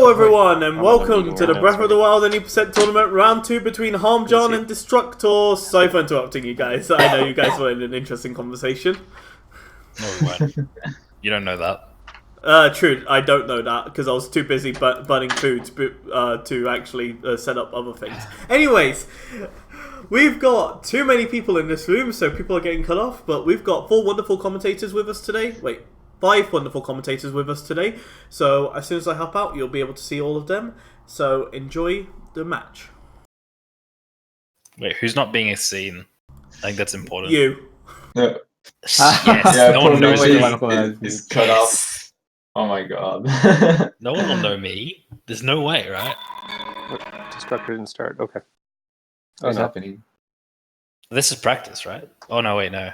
Hello everyone and welcome to the Breath of the Wild 80% tournament round 2 between Harmjan and Destructor. Sorry for interrupting you guys. I know you guys were in an interesting conversation. No, we weren't. You don't know that. True, I don't know that because I was too busy burning food to actually set up other things. Anyways, we've got too many people in this room, so people are getting cut off, but we've got 4 wonderful commentators with us today. Wait. 5 wonderful commentators with us today, so as soon as I hop out, you'll be able to see all of them. So enjoy the match. Wait, who's not being seen? I think that's important. You. Yeah. Yes, Yeah, no one knows me. It's cut off. Oh my god. No one will know me. There's no way, right? Destructor didn't start. Okay. What's happening? This is practice, right? Oh no, wait, no.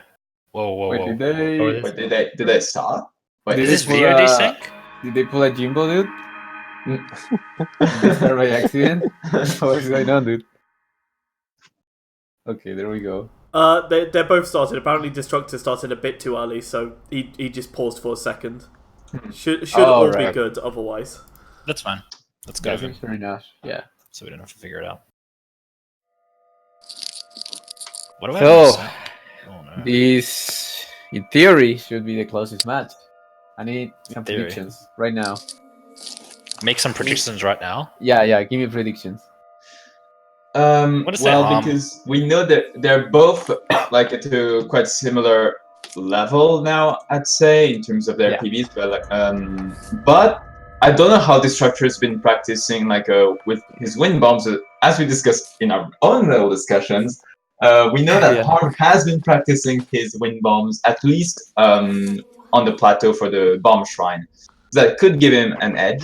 Whoa, whoa, Wait, whoa. did they start? Wait, Is this VOD sync? Did they pull a Jimbo, dude? Did they start by accident? What's going on, dude? Okay, there we go. They're both started. Apparently, Destructor started a bit too early, so he just paused for a second. Should all be good otherwise. That's fine. Let's go. Yeah, fair enough. Yeah. So we don't have to figure it out. What do I have to say? Oh, no. This, in theory, should be the closest match. I need some predictions right now. Make some predictions right now? Yeah, give me predictions. Because we know that they're both like at a quite similar level now, I'd say, in terms of their PBs. But I don't know how Destructor has been practicing with his wind bombs. As we discussed in our own little discussions, we know that Harm has been practicing his wind bombs at least on the plateau for the bomb shrine. That could give him an edge.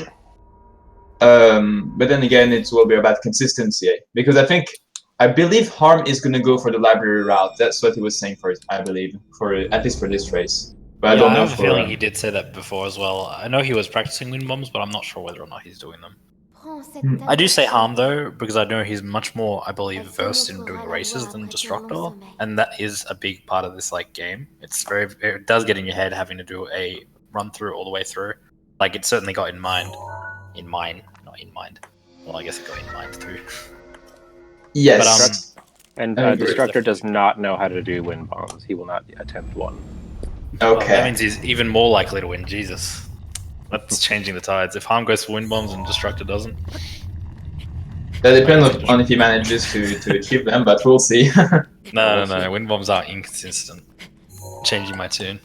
But then again, it will be about consistency, because I believe Harm is going to go for the library route. That's what he was saying for it, I believe, at least for this race. But I don't know. I have a feeling he did say that before as well. I know he was practicing wind bombs, but I'm not sure whether or not he's doing them. I do say Harm though, because I know he's much more, I believe, versed in doing races than Destructor, and that is a big part of this game. It does get in your head having to do a run through all the way through. It certainly got in mind. Not in mind. Well, I guess it got in mind too. Yes. And Destructor does not know how to do wind bombs. He will not attempt one. Okay. Well, that means he's even more likely to win. Jesus. That's changing the tides. If Harm goes for wind bombs and Destructor doesn't. That depends on if he manages to achieve them, but we'll see. No. Wind bombs are inconsistent. Changing my tune.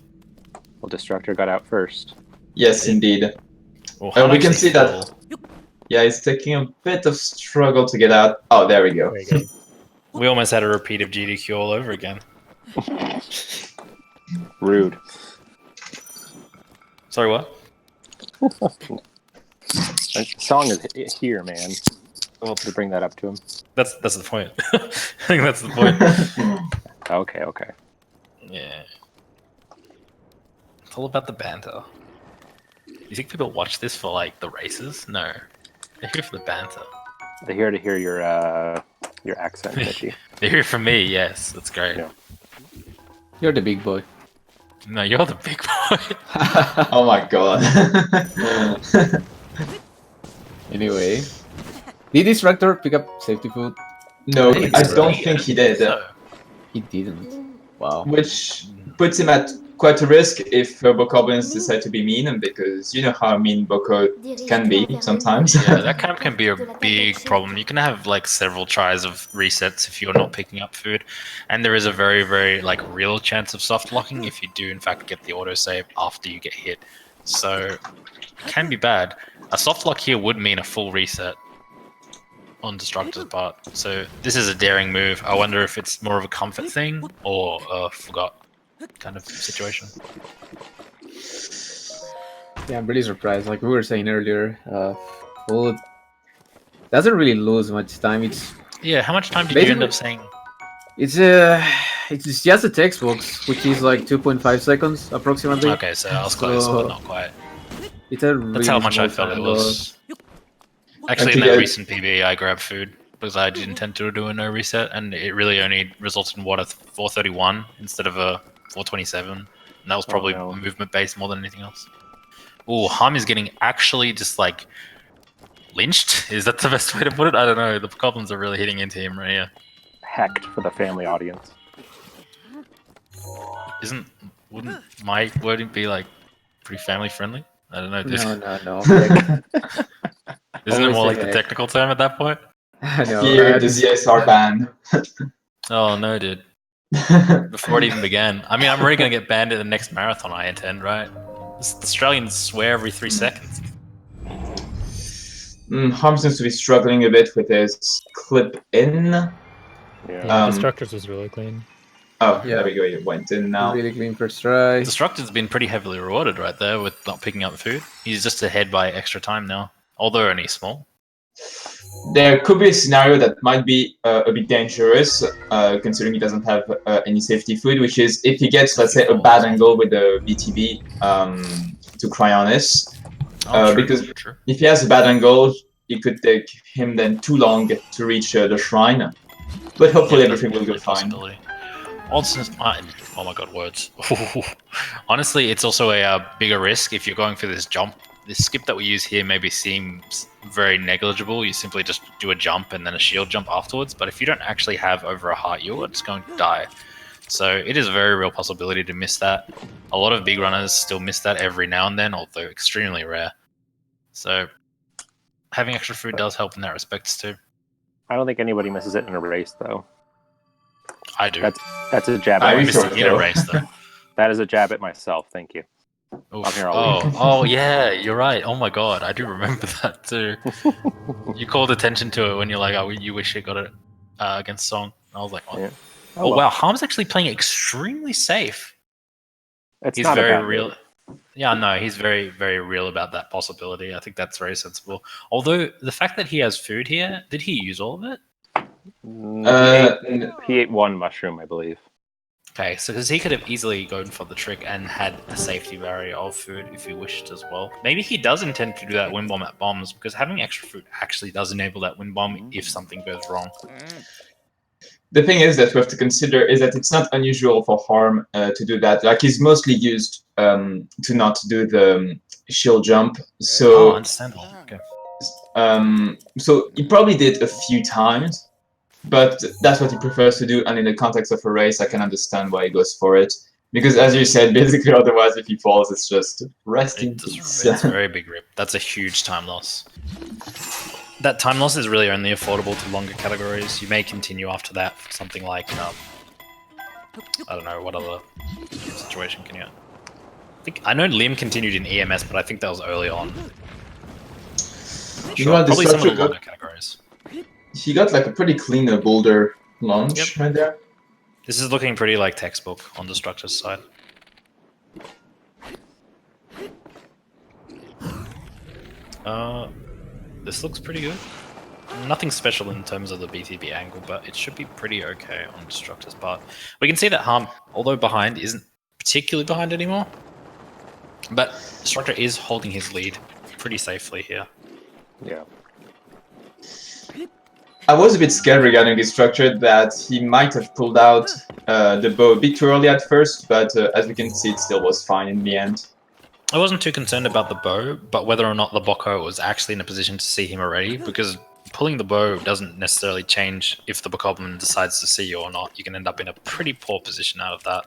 Well, Destructor got out first. Yes, indeed. Well, we can see that. Yeah, he's taking a bit of struggle to get out. Oh, there we go. We almost had a repeat of GDQ all over again. Rude. Sorry, what? The song is here, man. I want to bring that up to him. That's the point. I think that's the point. Okay. Yeah. It's all about the banter. You think people watch this for the races? No. They're here for the banter. They're here to hear your accent, Mitchie. They're here for me, yes. That's great. Yeah. You're the big boy. No, you're the big boy. Oh my god. Anyway. Did Destructor pick up safety food? No, I don't think he did. He didn't. Wow. Which puts him at quite a risk if Bokoblins decide to be mean, because you know how mean Boko can be sometimes. Yeah, that can be a big problem. You can have several tries of resets if you're not picking up food, and there is a very, very real chance of soft locking if you do in fact get the autosave after you get hit. So it can be bad. A soft lock here would mean a full reset on Destructor's part. So this is a daring move. I wonder if it's more of a comfort thing or a forgot kind of situation. Yeah, I'm really surprised. Like we were saying earlier, Full doesn't really lose much time. How much time did you end up saying? It's just a textbox, which is 2.5 seconds approximately. Okay, so I was close, but not quite. That's how much I felt it was. Actually, in that recent PB, I grabbed food because I did intend to do a no reset, and it really only resulted in a 431 instead of a 427, and that was probably movement based more than anything else. Oh, Harm is getting actually just lynched. Is that the best way to put it? I don't know. The goblins are really hitting into him right here. Hecked for the family audience. Wouldn't my wording be like pretty family friendly? I don't know. No. Isn't it Always more say like the heck. technical term at that point? No, Fear the ZSR ban. Oh no, dude. Before it even began. I mean, I'm already going to get banned at the next marathon, I intend, right? Australians swear every 3 seconds. Harm seems to be struggling a bit with his clip in. Yeah. Destructors was really clean. Oh, Yeah. there we go. It went in now. Really clean first try. Destructor's been pretty heavily rewarded right there with not picking up food. He's just ahead by extra time now, although only small. There could be a scenario that might be a bit dangerous, considering he doesn't have any safety food, which is if he gets, let's say, a bad angle with the BTB to Cryonis. Because if he has a bad angle, it could take him then too long to reach the shrine. But hopefully everything will go fine. Also, oh my god, words. Honestly, it's also a bigger risk if you're going for this jump. This skip that we use here maybe seems very negligible. You simply just do a jump and then a shield jump afterwards. But if you don't actually have over a heart, you're just going to die. So it is a very real possibility to miss that. A lot of big runners still miss that every now and then, although extremely rare. So having extra food does help in that respect too. I don't think anybody misses it in a race, though. I do. That's a jab. I I at missed sure it in a do. race though. That is a jab at myself. Thank you. Oof. I'm here all week. Oh yeah, you're right. Oh my god, I do remember that too. You called attention to it when you're like, "Oh, you wish you got it against Song." I was like, "What?" Yeah. Oh well. wow, Harm's actually playing extremely safe. It's He's not a very bad real. move. Yeah, no, he's very, very real about that possibility. I think that's very sensible. Although the fact that he has food here, did he use all of it? He ate one mushroom, I believe. Okay, so because he could have easily gone for the trick and had a safety barrier of food if he wished as well. Maybe he does intend to do that wind bomb at bombs because having extra food actually does enable that wind bomb if something goes wrong. The thing is that we have to consider is that it's not unusual for Harm to do that. Like he's mostly used to not do the shield jump. So Understandable. Okay. So he probably did a few times, but that's what he prefers to do. And in the context of a race, I can understand why he goes for it. Because as you said, basically otherwise if he falls, it's just rest in peace. It's a very big rip. That's a huge time loss. That time loss is really only affordable to longer categories. You may continue after that for something like, I don't know, what other situation can you... I know Liam continued in EMS, but I think that was early on. You know what, Probably some of the Destructor longer categories. he got like a pretty clean boulder launch right there. This is looking pretty like textbook on Destructor's side. This looks pretty good. Nothing special in terms of the BTB angle, but it should be pretty okay on Destructor's part. We can see that Harm, although behind, isn't particularly behind anymore. But Destructor is holding his lead pretty safely here. Yeah. I was a bit scared regarding Destructor that he might have pulled out the bow a bit too early at first, but as we can see, it still was fine in the end. I wasn't too concerned about the bow, but whether or not the Boko was actually in a position to see him already, because pulling the bow doesn't necessarily change if the Bokoblin decides to see you or not. You can end up in a pretty poor position out of that.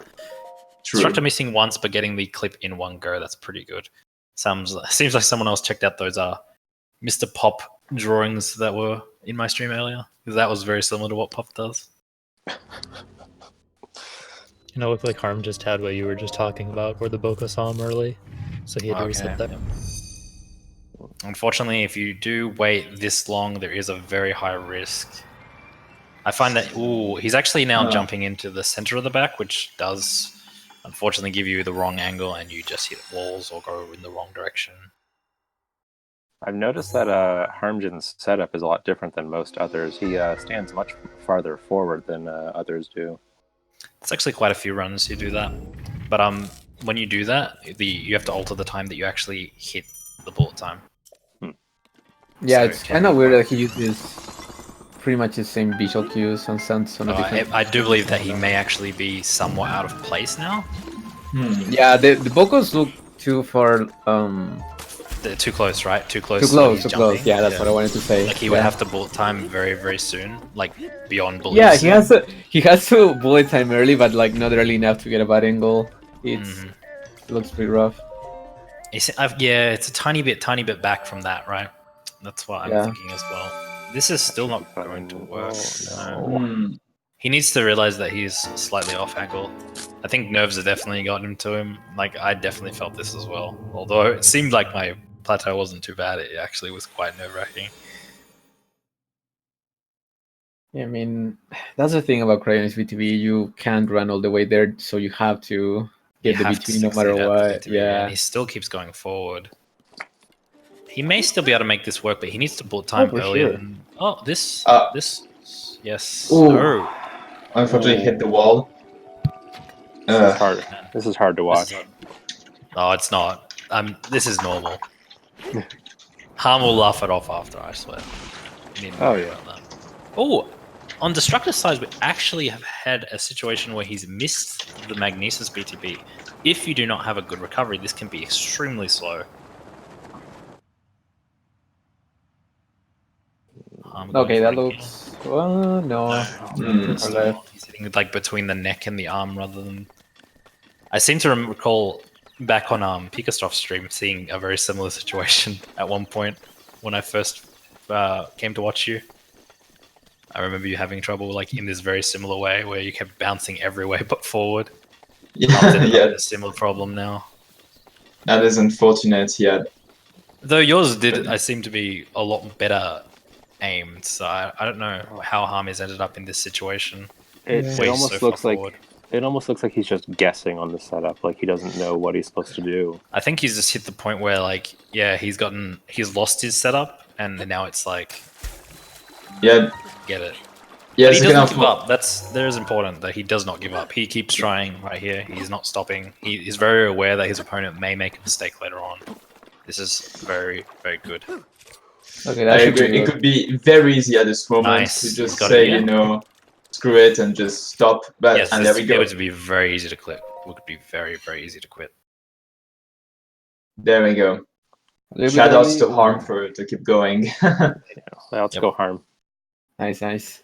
True. Destructor missing once, but getting the clip in one go, that's pretty good. Seems like someone else checked out those Mr. Pop drawings that were in my stream earlier, because that was very similar to what Pop does. You know, it looked like Harm just had what you were just talking about, where the Boko saw him early, so he had to reset that. Yep. Unfortunately, if you do wait this long, there is a very high risk. I find that, he's actually now jumping into the center of the back, which does unfortunately give you the wrong angle and you just hit walls or go in the wrong direction. I've noticed that Harmjan's setup is a lot different than most others. He stands much farther forward than others do. It's actually quite a few runs you do that. But when you do that, you have to alter the time that you actually hit the bullet time. Yeah, So it's kind of weird that he uses pretty much the same visual cues and sense on a different... I do believe that he may actually be somewhat out of place now. Yeah, the Bokos look too far They're too close, right? Too close. Too so close, he's too close. jumping. Yeah, that's what I wanted to say. Like he would have to bullet time very, very soon, like beyond bullet. Yeah, he has to bullet time early, but like not early enough to get a bad angle. It looks pretty rough. Yeah, it's a tiny bit back from that, right? That's what I'm thinking as well. This is still not going to work. He needs to realize that he's slightly off angle. I think nerves have definitely gotten into him. Like, I definitely felt this as well. Although it seemed like my plateau wasn't too bad, it actually was quite nerve-wracking. Yeah, I mean, that's the thing about Crayon's BTV. You can't run all the way there, so you have to get the BTV no matter what. Yeah. And he still keeps going forward. He may still be able to make this work, but he needs to bullet time earlier. Sure. This. Yes. Ooh. Oh. Unfortunately, hit the wall. This is hard. This is hard to watch. No, it's not. This is normal. Harm will laugh it off after, I swear. Oh yeah. Oh, on Destructor's side, we actually have had a situation where he's missed the Magnesis BTB. If you do not have a good recovery, this can be extremely slow. Okay, that looks... Well, no. He's hitting like between the neck and the arm rather than... I seem to recall back on Pikastoff's stream seeing a very similar situation at one point when I first came to watch you. I remember you having trouble like in this very similar way where you kept bouncing everywhere but forward. Yeah. A similar problem now. That is unfortunate, yeah. Though yours did, I seem to be a lot better aimed, so I don't know how Harm has ended up in this situation. It almost looks like he's just guessing on the setup, like he doesn't know what he's supposed to do. I think he's just hit the point where like, yeah, he's lost his setup, and now it's like, yeah, get it. Yeah, but he doesn't give up. That is important that he does not give up. He keeps trying right here. He's not stopping. He is very aware that his opponent may make a mistake later on. This is very, very good. Okay, I agree. It could be very easy at this moment to just say, you know, screw it and just stop. But yes, and there we go. It would be very easy to quit. It would be very, very easy to quit. There we go. Shoutouts to Harm to keep going. Let's go Harm. Nice, nice.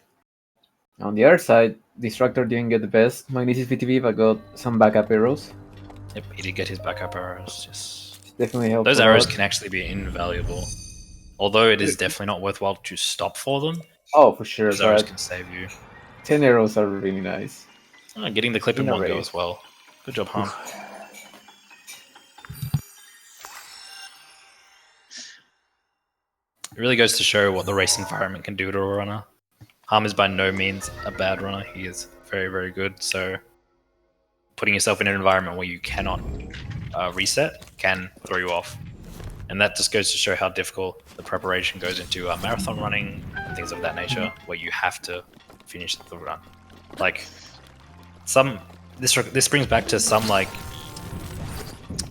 On the other side, Destructor didn't get the best Magnesis BTV, but got some backup arrows. Yep, he did get his backup arrows. Just definitely helped. Those arrows can actually be invaluable. Although it is definitely not worthwhile to stop for them. Oh, for sure. Those arrows can save you. 10 arrows are really nice. Oh, getting the clip in one go as well. Good job, Harm. It really goes to show what the race environment can do to a runner. Harm is by no means a bad runner. He is very, very good. So putting yourself in an environment where you cannot reset can throw you off. And that just goes to show how difficult the preparation goes into marathon running and things of that nature, where you have to finish the run. Like this brings back to some like,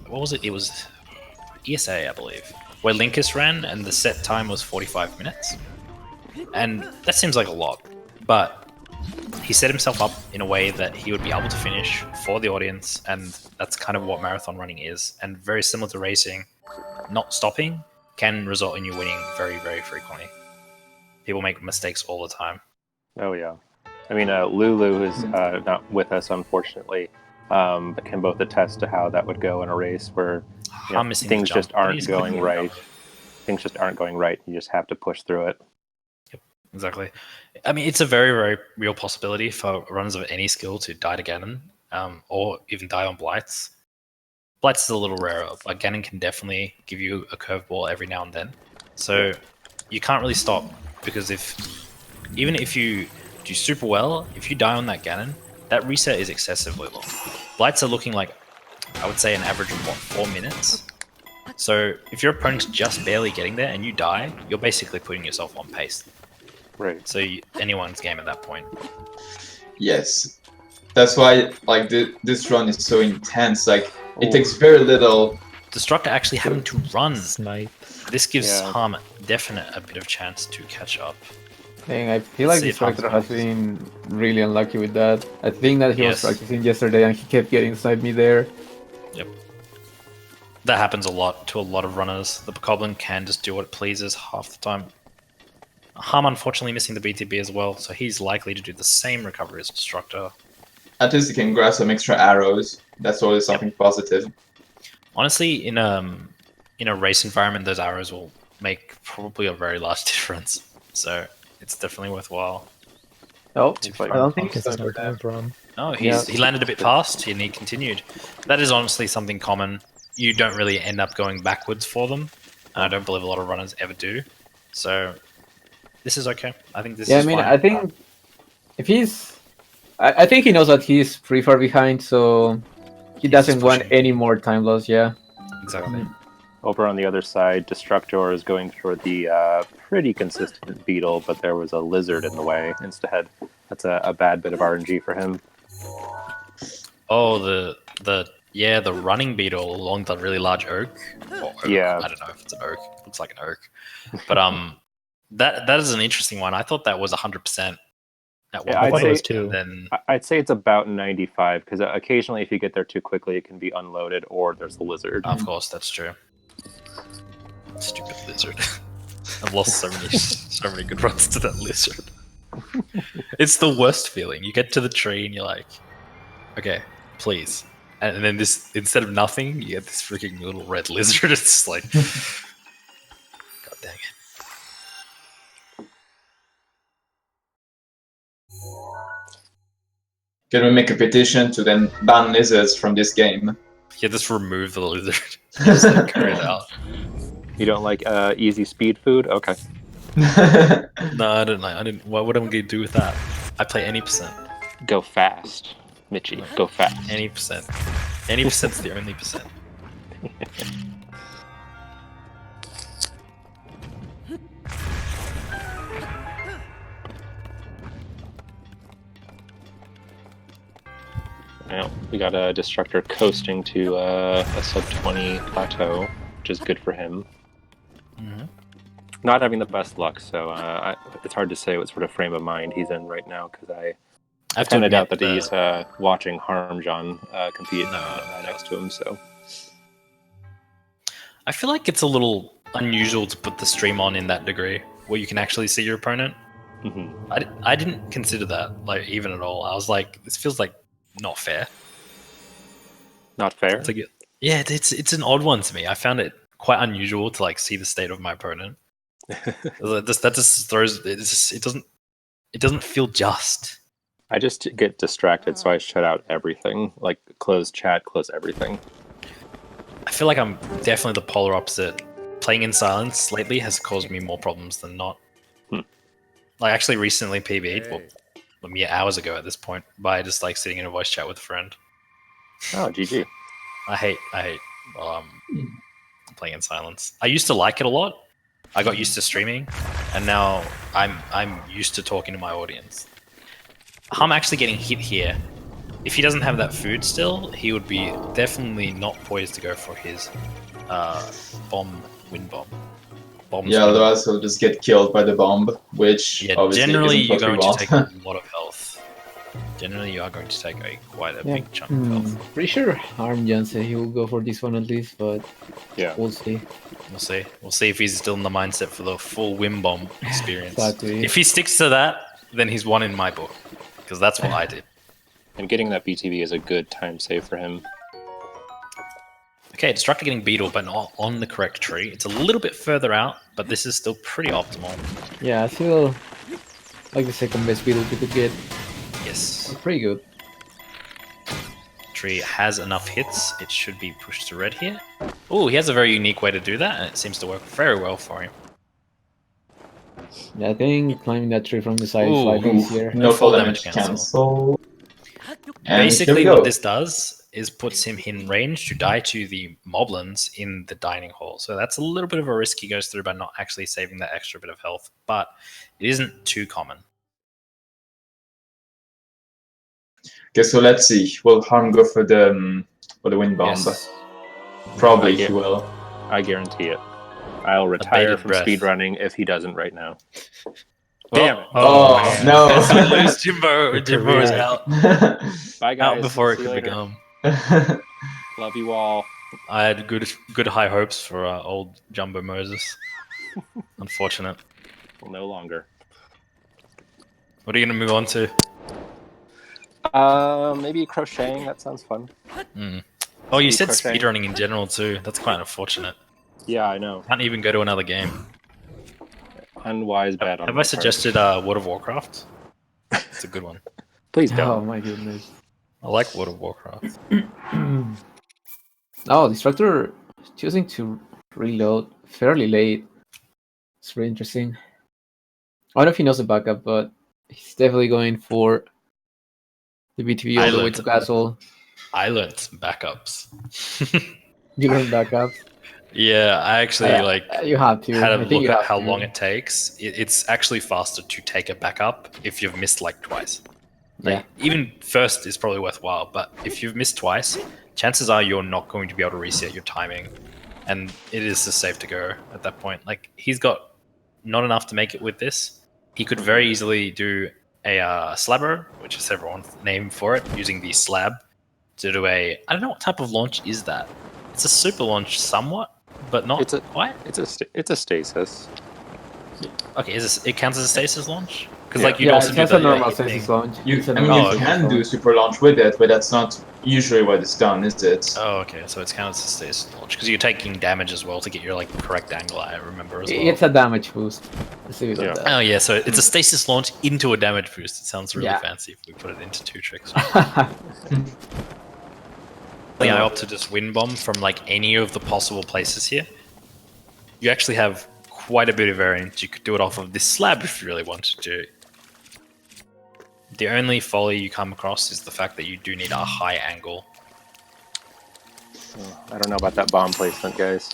what was it? It was ESA, I believe, where Linkus ran and the set time was 45 minutes. And that seems like a lot, but he set himself up in a way that he would be able to finish for the audience, and that's kind of what marathon running is. And very similar to racing, not stopping can result in you winning very, very frequently. People make mistakes all the time. Oh yeah. I mean, Lulu is not with us, unfortunately, but can both attest to how that would go in a race where things just aren't going right. Things just aren't going right. You just have to push through it. Yep, exactly. I mean, it's a very, very real possibility for runners of any skill to die to Ganon, or even die on Blights. Blights is a little rarer, but Ganon can definitely give you a curveball every now and then. So you can't really stop, because even if you do super well, if you die on that Ganon, that reset is excessively long. Blights are looking like, I would say, an average of 4 minutes. So if your opponent's just barely getting there and you die, you're basically putting yourself on pace. Right. So anyone's game at that point. Yes, that's why like this run is so intense. Like it takes very little. Destructor actually having to run. Snipe. This gives Harm a bit of chance to catch up. Dang, I feel like Destructor has been really unlucky with that. I think that he was practicing yesterday and he kept getting sniped me there. Yep. That happens a lot to a lot of runners. The Bokoblin can just do what it pleases half the time. Harm unfortunately missing the BTB as well, so he's likely to do the same recovery as Destructor. At least he can grab some extra arrows. That's always something positive. Honestly, in a race environment, those arrows will make probably a very large difference. So it's definitely worthwhile. Oh, I don't think This so. is not coming from. No, he landed a bit fast and he continued. That is honestly something common. You don't really end up going backwards for them. And I don't believe a lot of runners ever do. So this is okay. I think this is fine. I think if he's... I think he knows that he's pretty far behind, so he doesn't want any more time loss, yeah. Exactly. Over on the other side, Destructor is going for the pretty consistent beetle, but there was a lizard in the way instead. That's a bad bit of RNG for him. Oh, the running beetle along the really large oak. Or oak. Yeah. I don't know if it's an oak. It looks like an oak. But that is an interesting one. I thought that was 100% at one Yeah, point. I'd say it's about 95, because occasionally if you get there too quickly, it can be unloaded, or there's a lizard. Of course, that's true. Stupid lizard. I've lost so many good runs to that lizard. It's the worst feeling. You get to the tree and you're like, okay, please. And then this, instead of nothing, you get this freaking little red lizard. It's like, god dang it. Can we make a petition to then ban lizards from this game? Yeah, just remove the lizard. Just like, carry it out. You don't like easy speed food? Okay. No, I don't like. I didn't. What am I gonna do with that? I play any percent. Go fast, Mitchie. Go fast. Any percent. Any percent's the only percent. Well, we got a Destructor coasting to a sub-20 plateau, which is good for him. Mm-hmm. Not having the best luck, so it's hard to say what sort of frame of mind he's in right now, because I kind of doubt that he's watching Harmjan compete next to him. So I feel like it's a little unusual to put the stream on in that degree, where you can actually see your opponent. Mm-hmm. I didn't consider that like even at all. I was like, this feels like not fair. Not fair? It's like, yeah, it's an odd one to me. I found it quite unusual to like see the state of my opponent. That just throws it doesn't feel just. I just get distracted, so I shut out everything. Like close chat, close everything. I feel like I'm definitely the polar opposite. Playing in silence lately has caused me more problems than not. Like actually recently PB'd, well, mere hours ago at this point, by just like sitting in a voice chat with a friend. Oh, GG. I hate playing in silence. I used to like it a lot. I got used to streaming, and now I'm used to talking to my audience. I'm actually getting hit here. If he doesn't have that food still, he would be definitely not poised to go for his wind bomb. Yeah, otherwise he'll just get killed by the bomb, which obviously generally isn't you're what we going to want. take a lot of health. Generally, you are going to take quite a big chunk of health. Pretty sure Harmjan said he will go for this one at least, but yeah, we'll see. We'll see. We'll see if he's still in the mindset for the full wind bomb experience. Exactly. If he sticks to that, then he's won in my book, because that's what I did. And getting that BTB is a good time save for him. Okay, Destructor getting beetle, but not on the correct tree. It's a little bit further out, but this is still pretty optimal. Yeah, I feel like the second best beetle we could get. Yes. Pretty good. Tree has enough hits. It should be pushed to red here. Oh, he has a very unique way to do that, and it seems to work very well for him. Yeah, I think climbing that tree from the side is like easier. No full damage cancel. And basically what this does is puts him in range to die to the moblins in the dining hall. So that's a little bit of a risk he goes through by not actually saving that extra bit of health, but it isn't too common. Okay, so let's see. Will Harm go for the wind bomb? Yes. Probably he will. I guarantee it. I'll retire from speedrunning if he doesn't right now. Damn it. Oh, no. So we lose Jimbo. Jimbo is out. Bye, guys. Out before it could become. Love you all. I had good high hopes for old Jumbo Moses. Unfortunate. Well, no longer. What are you going to move on to? Maybe crocheting. That sounds fun. Oh, you said crocheting. speedrunning in general too. That's quite unfortunate. Yeah, I know. Can't even go to another game. Unwise bad. Have I suggested World of Warcraft? It's a good one. Please Oh don't. my goodness. I like World of Warcraft. Oh, Destructor choosing to reload fairly late. It's really interesting. I don't know if he knows the backup, but he's definitely going for the BTV all the way to castle. I learned some backups. You learn backup. Yeah, I actually you have to. had a look at how long it takes. It's actually faster to take a backup if you've missed like twice. Like, even first is probably worthwhile, but if you've missed twice, chances are you're not going to be able to reset your timing, and it is just safe to go at that point. Like, he's got not enough to make it with this. He could very easily do a slabber, which is everyone's name for it, using the slab to do a... I don't know what type of launch is that. It's a super launch somewhat, but not quite. It's a stasis. Okay, it counts as a stasis launch? Because like you also do a normal stasis launch. You can do super launch with it, but that's not usually what it's done, is it? Oh, okay, so it's counted as a stasis launch because you're taking damage as well to get your like correct angle. I remember as well. It's a damage boost. Oh yeah, so it's a stasis launch into a damage boost. It sounds really fancy if we put it into 2 tricks. I opt to just wind bomb from like any of the possible places here. You actually have quite a bit of variance. You could do it off of this slab if you really wanted to. The only folly you come across is the fact that you do need a high angle. I don't know about that bomb placement, guys.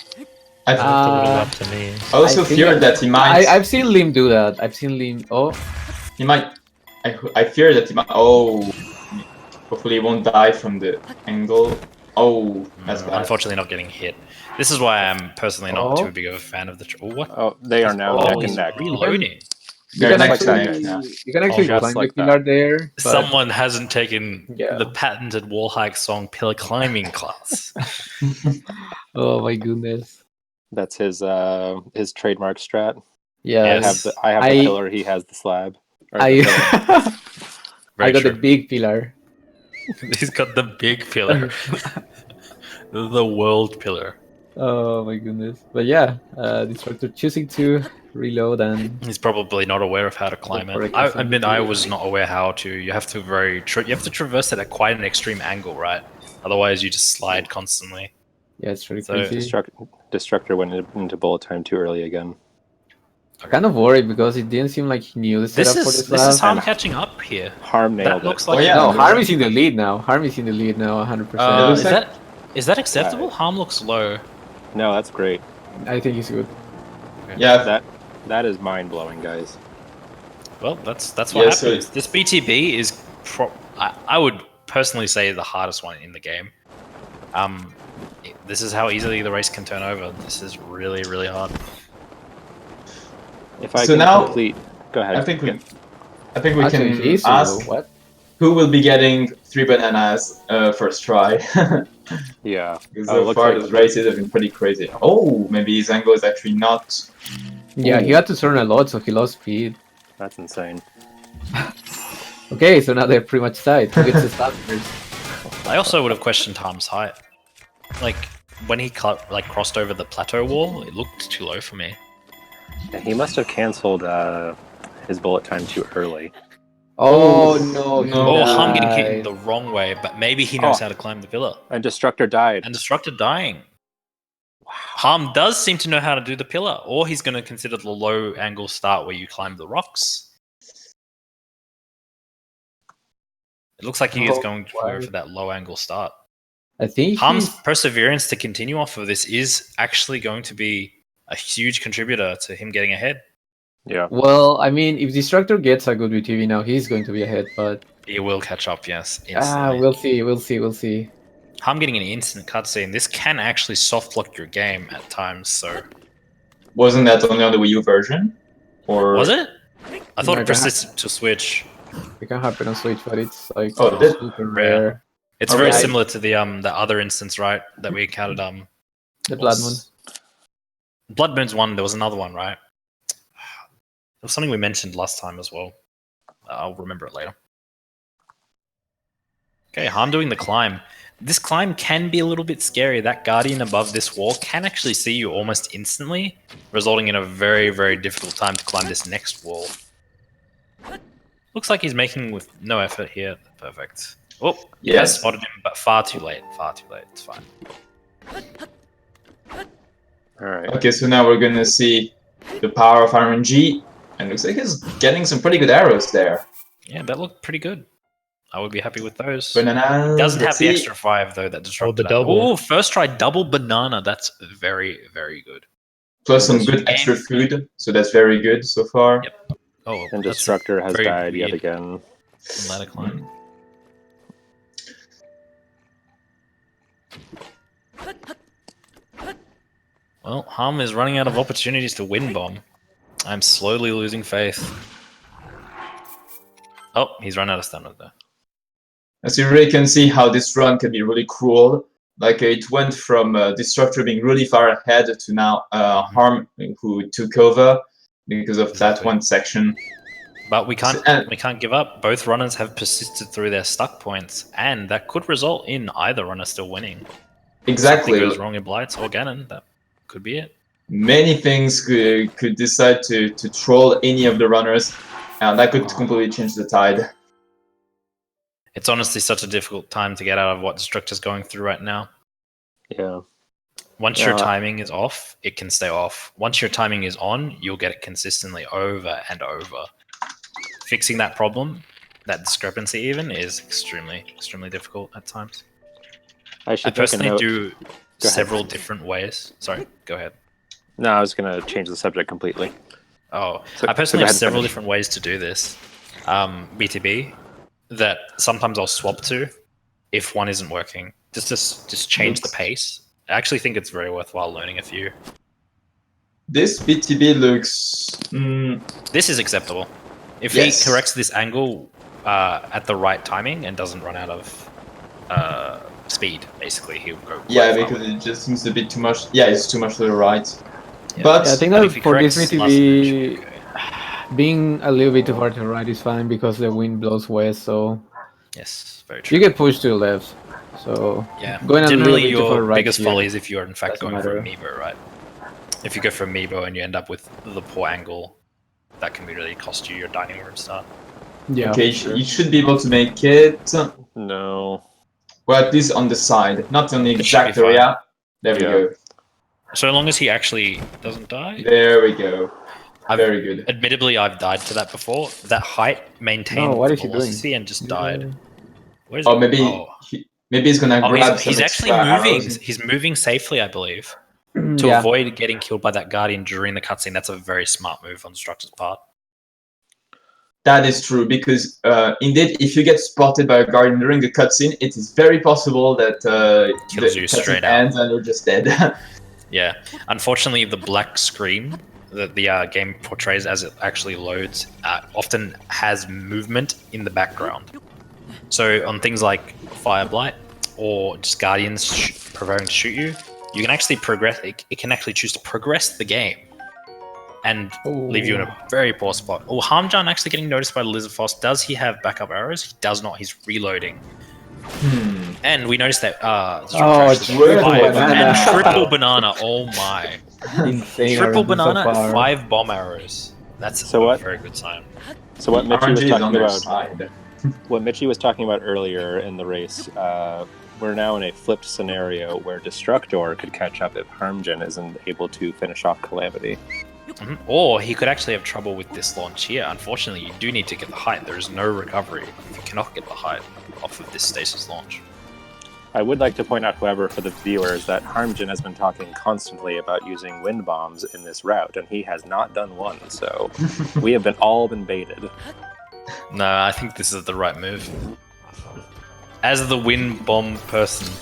That's a little up to me. I also fear that he might... I've seen Lim do that. I've seen Lim... Oh. He might... I fear that he might... Oh. Hopefully he won't die from the angle. Oh, that's bad. Unfortunately not getting hit. This is why I'm personally not too big of a fan of the... what? Oh, they are now neck and neck. Reloading. You can actually climb the pillar there. But... Someone hasn't taken the patented wall hike song pillar climbing class. Oh my goodness. That's his trademark strat. Yeah. I have the pillar, he has the slab. I got the big pillar. He's got the big pillar. The world pillar. Oh my goodness. But yeah, Destructor choosing to reload, and he's probably not aware of how to climb it. I admit I was not aware how to. You have to you have to traverse it at quite an extreme angle, right? Otherwise you just slide constantly. Yeah, it's really crazy. Destructor went into bullet time too early again. I'm kind of worried because it didn't seem like he knew the setup for this. This is Harm catching up here. Harm nailed it. Looks like no, Harm is in the lead now. Harm is in the lead now, 100%. Is that acceptable? Harm looks low. No, that's great. I think he's good. Okay. Yeah, that is mind blowing, guys. Well, that's what happens. This BTB is I would personally say the hardest one in the game. This is how easily the race can turn over. This is really, really hard. If I complete, go ahead. I think we can ask who will be getting 3 bananas first try. Yeah. So far, those races have been pretty crazy. Oh, maybe his angle is actually not. Yeah, he had to turn a lot, so he lost speed. That's insane. Okay, so now they're pretty much tied. Who gets the start first? I also would have questioned Harm's height. Like when he crossed over the plateau wall, it looked too low for me. Yeah, he must have cancelled his bullet time too early. Oh no! Oh, Harm getting hit the wrong way, but maybe he knows how to climb the pillar. And Destructor died. And Destructor dying. Wow. Harm does seem to know how to do the pillar, or he's going to consider the low angle start where you climb the rocks. It looks like he is going to go for that low angle start. I think Harm's perseverance to continue off of this is actually going to be a huge contributor to him getting ahead. Yeah. Well, I mean, if Destructor gets a good BTV now, he's going to be ahead, but... He will catch up, yes. Instantly. We'll see. Harm getting an instant cutscene. This can actually soft lock your game at times, so... Wasn't that only on the Wii U version? Or... Was it? I thought it persisted to Switch. It can happen on Switch, but it's like super rare. It's very similar to the other instance, right? That we encountered. The Blood Moon. Blood Moon's one. There was another one, right? There was something we mentioned last time as well. I'll remember it later. Okay, Harm doing the climb. This climb can be a little bit scary. That Guardian above this wall can actually see you almost instantly, resulting in a very, very difficult time to climb this next wall. Looks like he's making with no effort here. Perfect. Oh, yes, spotted him, but far too late. Far too late. It's fine. All right. Okay, so now we're gonna see the power of RNG, and looks like he's getting some pretty good arrows there. Yeah, that looked pretty good. I would be happy with those. Banana. Doesn't have the extra 5 though. That Destructor. the double. Oh, first try double banana. That's very, very good. Plus some good extra food, so that's very good so far. Yep. Oh, And Destructor has died yet again. Ladder climb. Well, Harm is running out of opportunities to win bomb. I'm slowly losing faith. Oh, he's run out of stamina though. As you really can see how this run can be really cruel. Like it went from Destructor being really far ahead to now Harm who took over because of that one section. But we can't give up. Both runners have persisted through their stuck points, and that could result in either runner still winning. Exactly. Something goes wrong in Blights or Ganon. That could be it. Many things could decide to troll any of the runners, and that could completely change the tide. It's honestly such a difficult time to get out of what Destructor's going through right now. Yeah. Once your timing is off, it can stay off. Once your timing is on, you'll get it consistently over and over. Fixing that problem, that discrepancy even, is extremely, extremely difficult at times. I personally do several different ways. Sorry, go ahead. No, I was going to change the subject completely. Oh, I personally have several different ways to do this. BTB, that sometimes I'll swap to if one isn't working. Just change the pace. I actually think it's very worthwhile learning a few. This BTB looks... This is acceptable. If he corrects this angle at the right timing and doesn't run out of speed, basically, he'll go because it just seems a bit too much. Yeah, it's too much to the right. Yeah. But I think that for this BTB, being a little bit too far to the right is fine because the wind blows west, so... Yes, very true. You get pushed to the left, so... Yeah, going generally your your right biggest folly is if you're in fact going for matter. Amiibo, right? If you go for Amiibo and you end up with the poor angle, that can really cost you your dining room start. Yeah. Okay, you should be able to make it. No. Well, at least on the side, not on the exact area. There we go. So long as he actually doesn't die. There we go. Very good. Admittedly, I've died to that before. That height maintained velocity and just died. Where's maybe he's gonna grab. He's actually moving. He's moving safely, I believe, to avoid getting killed by that Guardian during the cutscene. That's a very smart move on Destructor's part. That is true, because indeed, if you get spotted by a Guardian during the cutscene, it is very possible that kills you straight ends and you're just dead. Yeah. Unfortunately, the black screen that the game portrays as it actually loads often has movement in the background. So on things like Fire Blight or just Guardians preparing to shoot you, you can actually progress. It can actually choose to progress the game and leave you in a very poor spot. Oh, Harmjan actually getting noticed by the Lizard Foss. Does he have backup arrows? He does not. He's reloading. And we noticed that triple banana. Oh my. Insane. Triple banana and 5 bomb arrows. That's a very good sign. So what Mitchie was talking about, what Mitchie was talking about earlier in the race, we're now in a flipped scenario where Destructor could catch up if Harmjan isn't able to finish off Calamity. Or he could actually have trouble with this launch here. Unfortunately, you do need to get the height. There is no recovery if you cannot get the height off of this stasis launch. I would like to point out, however, for the viewers, that Harmjan has been talking constantly about using wind bombs in this route, and he has not done one, so we have all been baited. No, I think this is the right move. As the wind bomb personally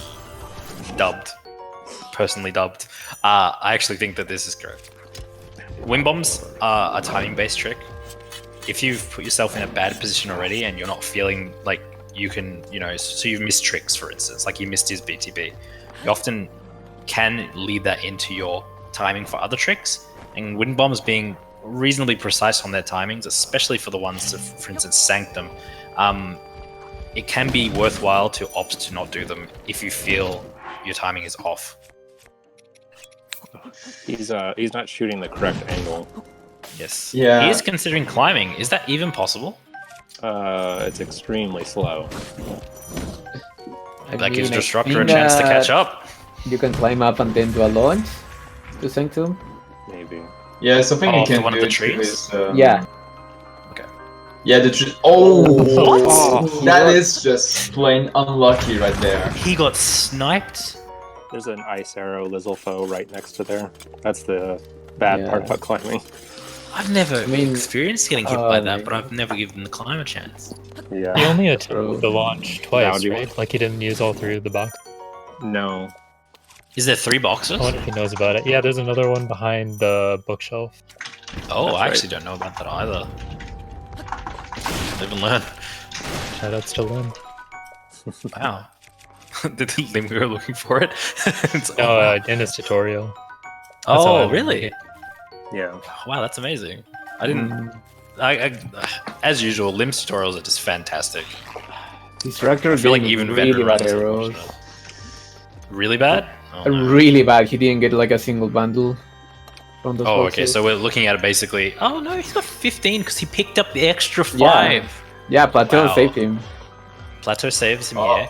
dubbed, I actually think that this is correct. Wind bombs are a timing-based trick. If you've put yourself in a bad position already and you're not feeling like you can, so you've missed tricks, for instance, like you missed his BTB. You often can lead that into your timing for other tricks, and wind bombs being reasonably precise on their timings, especially for the ones that, for instance, Sanctum, it can be worthwhile to opt to not do them if you feel your timing is off. He's not shooting the correct angle. Yes. Yeah. He is considering climbing. Is that even possible? It's extremely slow. That gives Destructor a chance to catch up. You can climb up and then do a launch to Sanctum. Maybe. Yeah, something you can one do of the too trees? is, Yeah. Okay. Yeah, the tree. Oh, What? Oh, that is just plain unlucky right there. He got sniped. There's an ice arrow Lizalfo right next to there. That's the bad part about climbing. I've never experienced getting hit by that, but I've never given the climb a chance. Yeah. He only attempted the launch twice, Now, right? Like he didn't use all three of the boxes. No. Is there 3 boxes? I wonder if he knows about it. Yeah, there's another one behind the bookshelf. Oh, That's I actually don't know about that either. Live and learn. Shoutouts to Lynn. Wow. Did think we were looking for it? In his tutorial. That's how I Oh, learned really? it. Yeah. Wow, that's amazing. I didn't. As usual, Lim's tutorials are just fantastic. Destructor I feel like getting even really veteran bad runners are arrows. unfortunate. Really bad? Oh, no. Really bad. He didn't get like a single bundle from those Oh, boxes. okay, so we're looking at it basically. Oh no, he's got 15 because he picked up the extra 5. Yeah, Plateau Wow. saved him. Plateau saves him, yeah.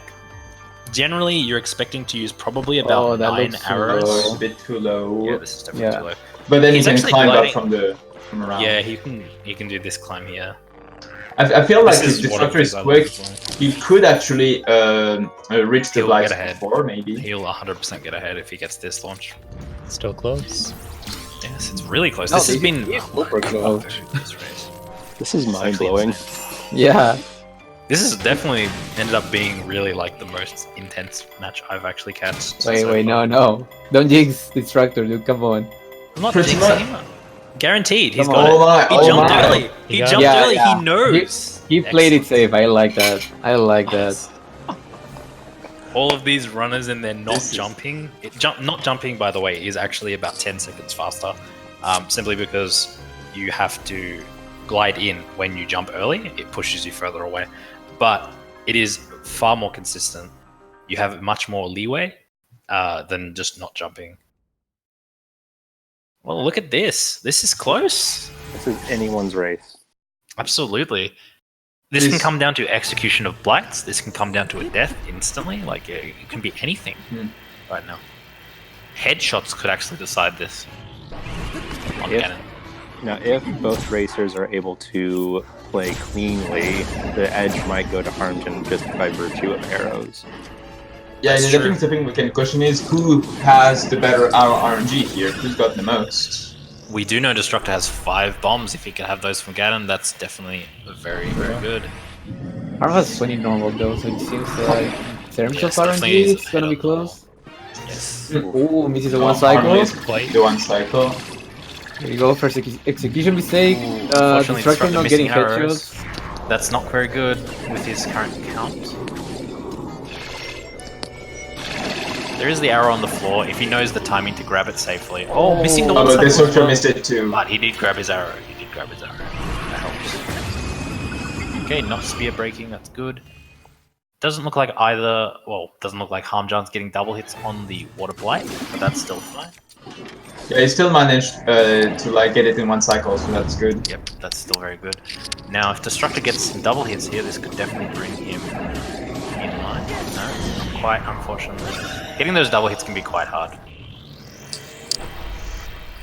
Generally, you're expecting to use probably about that 9 looks so arrows. Oh, a bit too low. Yeah, this is definitely too low. But then He's he can actually climb gliding. up from around. Yeah, he can do this climb here. I feel like This if is one of Destructor the is things I quick, love as well. he could actually reach the He'll lights get ahead. before, maybe. He'll 100% get ahead if he gets this launch. Still close. Yes, it's really close. No, This has he's been super close. This race. This is It's mind actually blowing. insane. Yeah. This has definitely ended up being really like the most intense match I've actually catched. Wait, so wait, far. no. Don't jinx Destructor, dude. Come on. I'm not Pretty jinxing much. him. Guaranteed, he's Come got on. it. Oh my, He oh jumped my. early. He Yeah. jumped Yeah, early. yeah. He knows. He played it Excellent. safe. I like that. I like that. All of these runners and they're not This is- jumping. Not jumping, by the way, is actually about 10 seconds faster. Simply because you have to glide in when you jump early. It pushes you further away. But it is far more consistent. You have much more leeway than just not jumping. Well, look at this. This is close. This is anyone's race. Absolutely. This can This- come down to execution of blights. This can come down to a death instantly. Like, it can be anything right now. Headshots could actually decide this. On If- Ganon. Now, if both racers are able to play cleanly, the edge might go to Harmjan just by virtue of arrows. Yeah, That's the true. thing we can question is who has the better RNG here? Who's got the most? We do know Destructor has 5 bombs. If he can have those from Ganon, that's definitely very, very good. Harm has 20 normal though, so it seems like Thermshot Yes, definitely RNG is is gonna be ahead of normal. close. Yes. Ooh, misses a Oh, one cycle. Harmjan is Quite. the one cycle. There you go, first execution mistake. Unfortunately, Destructor not missing getting arrows. headshots. That's not very good with his current count. There is the arrow on the floor. If he knows the timing to grab it safely. Oh, missing the Oh, one but cycle. Destructor missed it too. But he did grab his arrow. He did grab his arrow. That helps. Okay, not spear breaking. That's good. Doesn't look like either. Well, doesn't look like Harmjan's getting double hits on the water blight, but that's still fine. Yeah, he still managed to like get it in one cycle, so that's good. Yep, that's still very good. Now, if Destructor gets some double hits here, this could definitely bring him in line. No, quite unfortunately. Getting those double hits can be quite hard.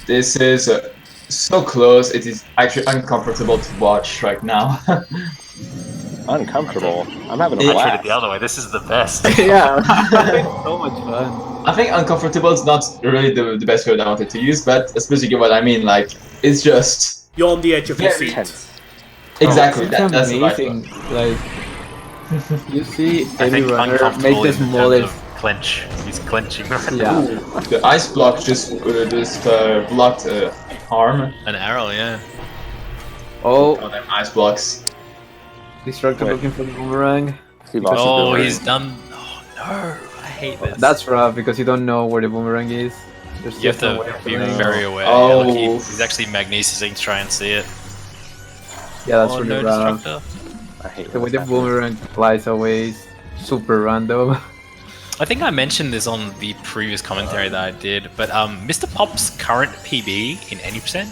This is so close. It is actually uncomfortable to watch right now. Uncomfortable. I'm having a Yeah. I treat it blast. the other way. This is the best. Yeah, so much fun. I think uncomfortable is not really the best word I wanted to use, but I suppose you get what I mean. Like, it's just You're on the edge of your Very seat. Tense. exactly It's that's the right amazing. word. Like, you see I any think runner uncomfortable make the in terms smallest. of clench. He's clenching right Yeah. now. The ice block just blocked Harm. An arrow, yeah. Oh, Oh, them ice blocks. Destructor Wait. looking for the boomerang. He lost his Oh, boomerang. he's done. Oh no, I hate this. That's rough because you don't know where the boomerang is. There's You have just no to way of be knowing. very aware. Oh. Yeah, look, he's actually magnesising to try and see it. Yeah, that's Oh really no, rough. Destructor. I hate The way when the this happens. boomerang flies always super random. I think I mentioned this on the previous commentary that I did, but Mr. Pop's current PB in any percent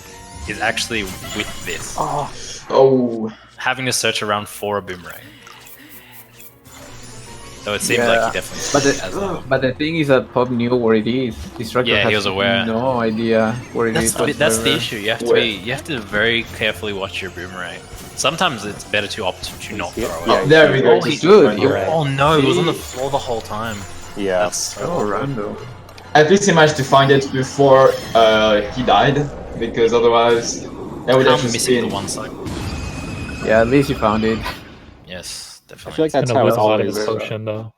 is actually with this. Oh. Having to search around for a boomerang. So it seems Yeah. like he definitely has one. But the thing is that Pop knew where it is. Destructor Yeah, he has was aware. no idea where it is. That's the whatsoever. issue. You have to very carefully watch your boomerang. Sometimes it's better to opt to not throw it. Yeah, There we go. Oh, he Just good. went away. Oh no, it was on the floor the whole time. Yeah. That's so Oh, random. At least he managed to find it before he died, because otherwise that would have I'm just missing been. the one cycle. Yeah, at least you found it. Yes, I definitely. feel like that's Kind of how it lose a lot of always. his potion though.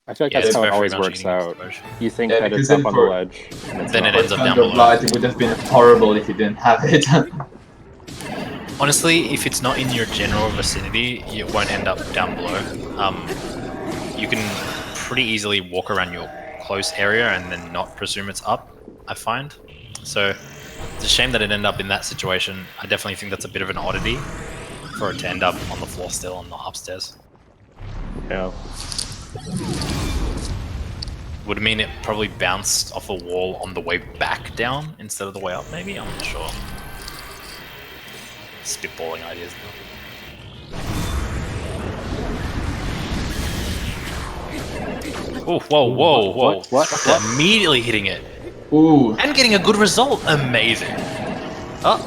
I feel like Yeah, that's it's how it very always much works eating out. explosion. You think Yeah, that because it's then up on the for- ledge, and it's Then not. it ends up down Thunder below. Blight, it would have been horrible if you didn't have it. Honestly, if it's not in your general vicinity, it won't end up down below. You can pretty easily walk around your close area and then not presume it's up, I find. So it's a shame that it ended up in that situation. I definitely think that's a bit of an oddity for it to end up on the floor still and not upstairs. Yeah. Would mean it probably bounced off a wall on the way back down instead of the way up, maybe? I'm not sure. Spitballing ideas now. Oh, whoa. What? Immediately hitting it. Ooh. And getting a good result. Amazing. Oh,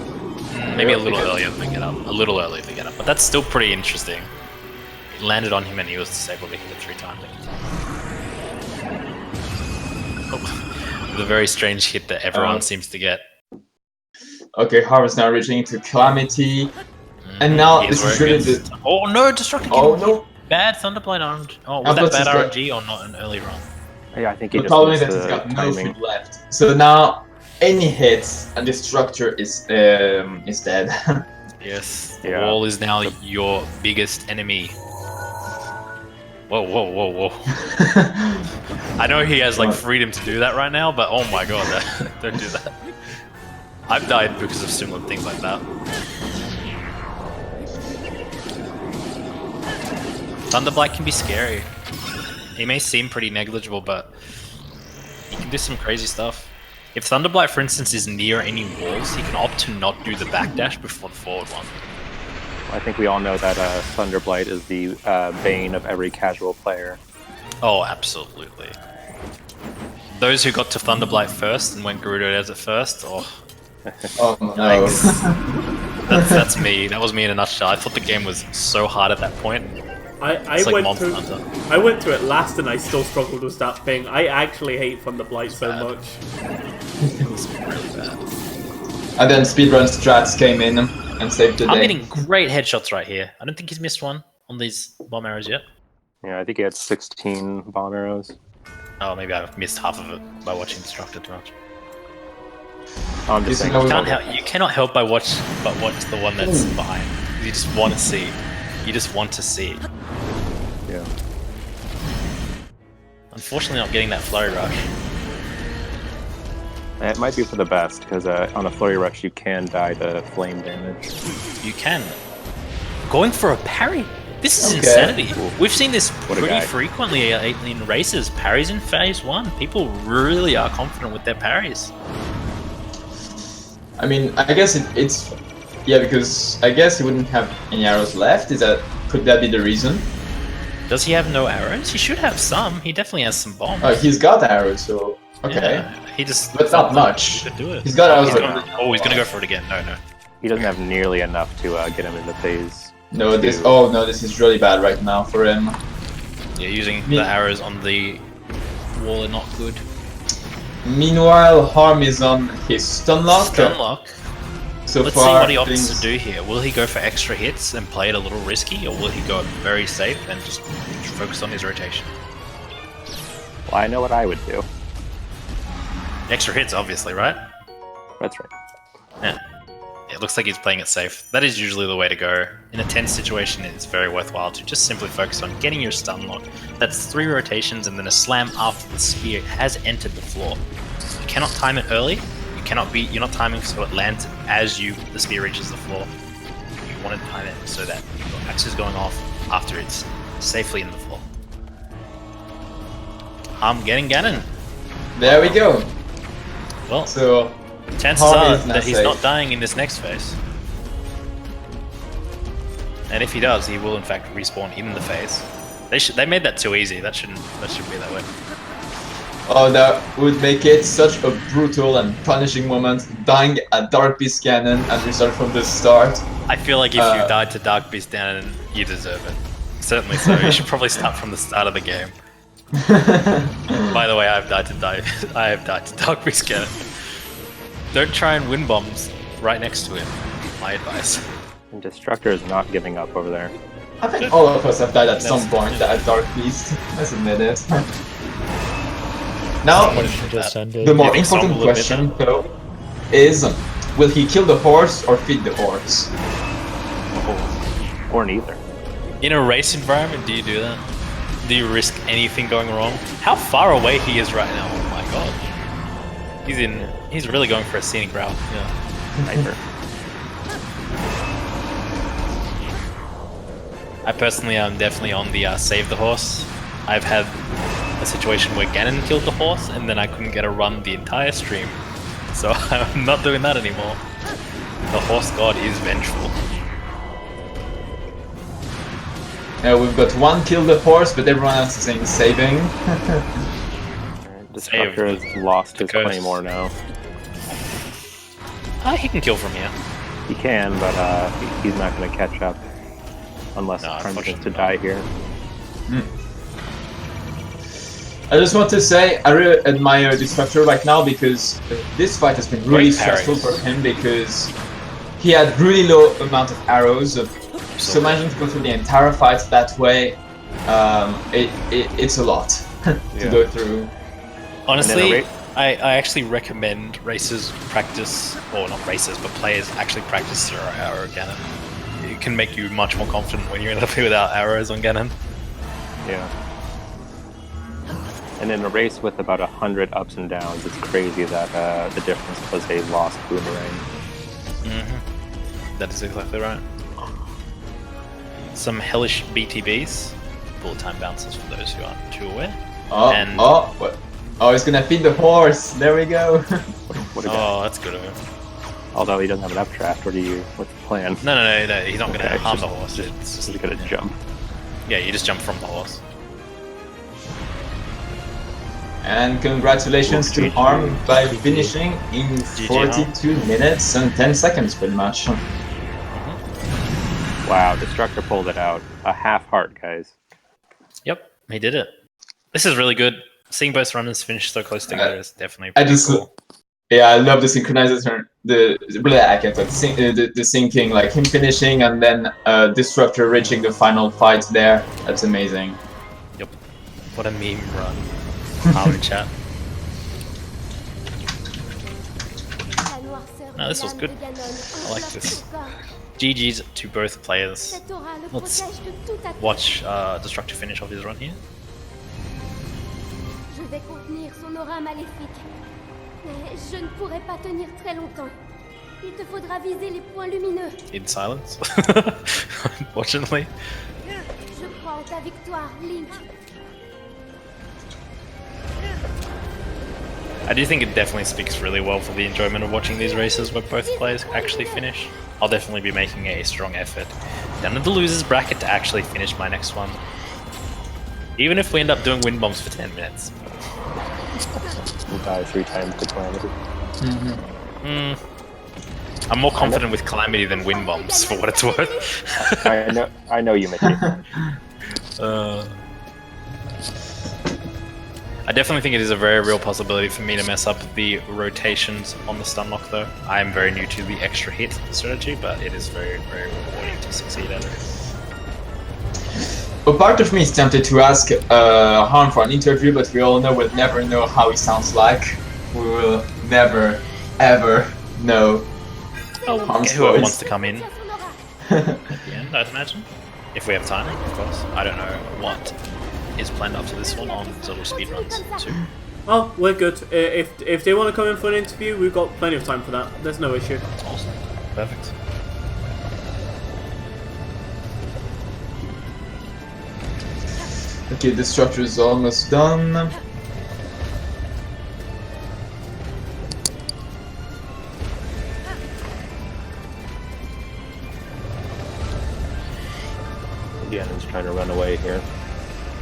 maybe a little earlier than get up. A little earlier to get up. But that's still pretty interesting. It landed on him and he was disabled to hit it 3 times. Oh, with a very strange hit that everyone seems to get. Okay, Harvest now reaching into Calamity. And now Here's this is where it really gets- the. Oh no, Destructor Oh getting no! bad Thunderblade RNG. Oh, Now was that plus bad he's got- RNG or not an early run? Yeah, I think he The just problem is missed that he's the got no timing. food left. So now any hits and Destructor is dead. Yes, the Yeah. wall is now your biggest enemy. Whoa. I know he has like freedom to do that right now, but oh my god, don't do that. I've died because of similar things like that. Thunderblight can be scary. He may seem pretty negligible, but he can do some crazy stuff. If Thunderblight, for instance, is near any walls, he can opt to not do the backdash before the forward one. I think we all know that Thunderblight is the bane of every casual player. Oh, absolutely. Those who got to Thunderblight first and went Gerudo Desert first, oh, Oh no. that's me. That was me in a nutshell. I thought the game was so hard at that point. I It's like went Monster through. Hunter. I went through it last, and I still struggled with that thing. I actually hate Thunderblight so bad. much. It was really bad. And then speedrun strats came in and saved the I'm day. getting great headshots right here. I don't think he's missed one on these bomb arrows yet. Yeah, I think he had 16 bomb arrows. Oh, maybe I've missed half of it by watching Destructor too much. I'm just This saying. is You cannot help but watch the one that's behind. You just want to see. You just want to see. Yeah. Unfortunately, not getting that flurry rush. It might be for the best, because on a flurry rush you can die to flame damage. You can. Going for a parry? This is Okay. insanity. We've seen this What a pretty guy. frequently in races. Parries in phase 1. People really are confident with their parries. I mean, I guess it's yeah, because I guess he wouldn't have any arrows left. Could that be the reason? Does he have no arrows? He should have some. He definitely has some bombs. Oh, he's got arrows, so okay. Yeah, he just. But not much. Could do it. He's got arrows. He's gonna go for it again. No. He doesn't have nearly enough to get him into phase. No, this. Oh no, this is really bad right now for him. Yeah, using the arrows on the wall are not good. Meanwhile, Harm is on his stun lock. Stunlock. So Let's see far, what he opts things- to do here. Will he go for extra hits and play it a little risky, or will he go very safe and just focus on his rotation? Well, I know what I would do. Extra hits, obviously, right? That's right. Yeah. It looks like he's playing it safe. That is usually the way to go. In a tense situation, it's very worthwhile to just simply focus on getting your stun lock. That's 3 rotations and then a slam after the spear has entered the floor. You cannot time it early. You're not timing so it lands as the spear reaches the floor. You want to time it so that your axe is going off after it's safely in the floor. I'm getting Ganon. There we go. Well, so chances are that he's not dying in this next phase. And if he does, he will in fact respawn in the phase. They made that too easy. That shouldn't be that way. Oh, that would make it such a brutal and punishing moment. Dying at Dark Beast Ganon and restart from the start. I feel like if you died to Dark Beast Ganon, you deserve it. Certainly so. You should probably start from the start of the game. By the way, I have died to Dark Beast Ganon. Don't try and win bombs right next to him. My advice. And Destructor is not giving up over there. I think all of us have died at some point at Dark Beast. Let's admit it. Now, the more important question, though, is will he kill the horse or feed the horse? Or neither. In a race environment, do you do that? Do you risk anything going wrong? How far away he is right now? Oh my god. He's really going for a scenic route. Yeah. Sniper. I personally am definitely on the save the horse. I've had a situation where Ganon killed the horse and then I couldn't get a run the entire stream. So I'm not doing that anymore. The horse god is vengeful. We've got one kill the horse, but everyone else is saying saving. Destructor has lost his claymore now. He can kill from here. He can, but he's not going to catch up unless Harmjan is to die here. I just want to say I really admire Destructor right now because this fight has been really stressful for him because he had really low amount of arrows. So managing to go through the entire fight that way, it's a lot to go through. Honestly, I actually recommend racers practice, or not racers, but players actually practice zero arrow Ganon. It can make you much more confident when you're in a field without arrows on Ganon. Yeah. And in a race with about 100 ups and downs, it's crazy that the difference was a lost boomerang. That is exactly right. Some hellish BTBs, bullet time bounces for those who aren't too aware. Oh, he's gonna feed the horse. There we go. Oh, that's good of him. Although he doesn't have an updraft, what's the plan? No, he's not gonna harm the horse. He's gonna jump. Yeah, you just jump from the horse. And congratulations to Harm by finishing in 42 minutes and 10 seconds, pretty much. Wow, Destructor pulled it out. A half heart, guys. Yep, he did it. This is really good. Seeing both runners finish so close together is definitely pretty cool. Yeah, I love the synchronization, the syncing, like him finishing and then Destructor reaching the final fight there. That's amazing. Yep. What a meme run. How in chat. No, this was good. I like this. GG's to both players. Let's watch Destructor finish off his run here. Je vais contenir son aura maléfique. Mais je ne pourrai pas tenir très longtemps. Il te faudra viser les points lumineux. In silence. Unfortunately. Je crois en ta victoire, Link. I do think it definitely speaks really well for the enjoyment of watching these races where both players actually finish. I'll definitely be making a strong effort down in the losers bracket to actually finish my next one. Even if we end up doing wind bombs for 10 minutes. We'll die 3 times to Calamity. I'm more confident with Calamity than wind bombs, for what it's worth. I know you, Mitchie. I definitely think it is a very real possibility for me to mess up the rotations on the stun lock though. I am very new to the extra hit strategy, but it is very, very rewarding to succeed at it. A part of me is tempted to ask Harm for an interview, but we all know we'll never know how he sounds like. We will never, ever know. Oh, Harm's whoever voice. wants to come in at the end, I'd imagine. If we have time, of course. I don't know what is planned after this one on ZeldaSpeedRuns 2. Oh, we're good. If they want to come in for an interview, we've got plenty of time for that. There's no issue. Awesome. Perfect. Okay, Destructor is almost done. Gannon's trying to run away here.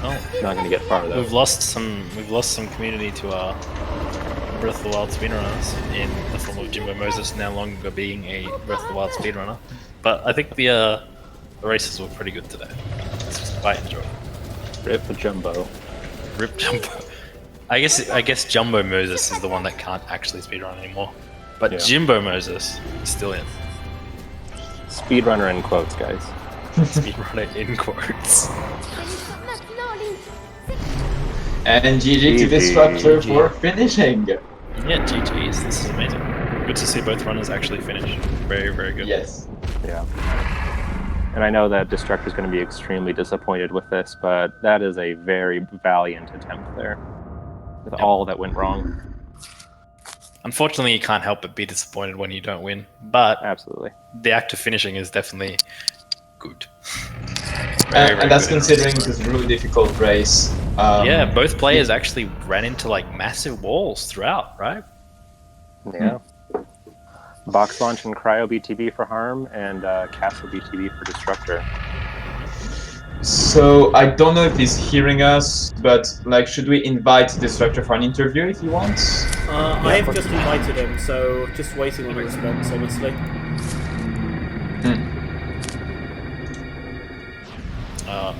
Oh, Not going to get far though. we've lost some community to our Breath of the Wild speedrunners in the form of Jimbo Moses no longer being a Breath of the Wild speedrunner. But I think the races were pretty good today. It's just quite enjoyable. Rip a Jumbo. Rip Jumbo. I guess Jumbo Moses is the one that can't actually speedrun anymore. But Yeah. Jimbo Moses is still in. Speedrunner in quotes, guys. Speedrunner in quotes. Maintenant, Link. And GG to GG. Destructor for finishing. Yeah, GG's. This is amazing. Good to see both runners actually finish. Very, very good. Yes. Yeah. And I know that Destructor is going to be extremely disappointed with this, but that is a very valiant attempt there. With all that went wrong. Unfortunately, you can't help but be disappointed when you don't win. But Absolutely. the act of finishing is definitely good. Very, very And that's good. considering it was a really difficult race. Yeah, both players actually ran into like massive walls throughout, right? Yeah. Box launch and cryo BTB for Harm, and castle BTB for Destructor. So I don't know if he's hearing us, but like, should we invite Destructor for an interview if he wants? I've just invited him, so just waiting on a response, honestly.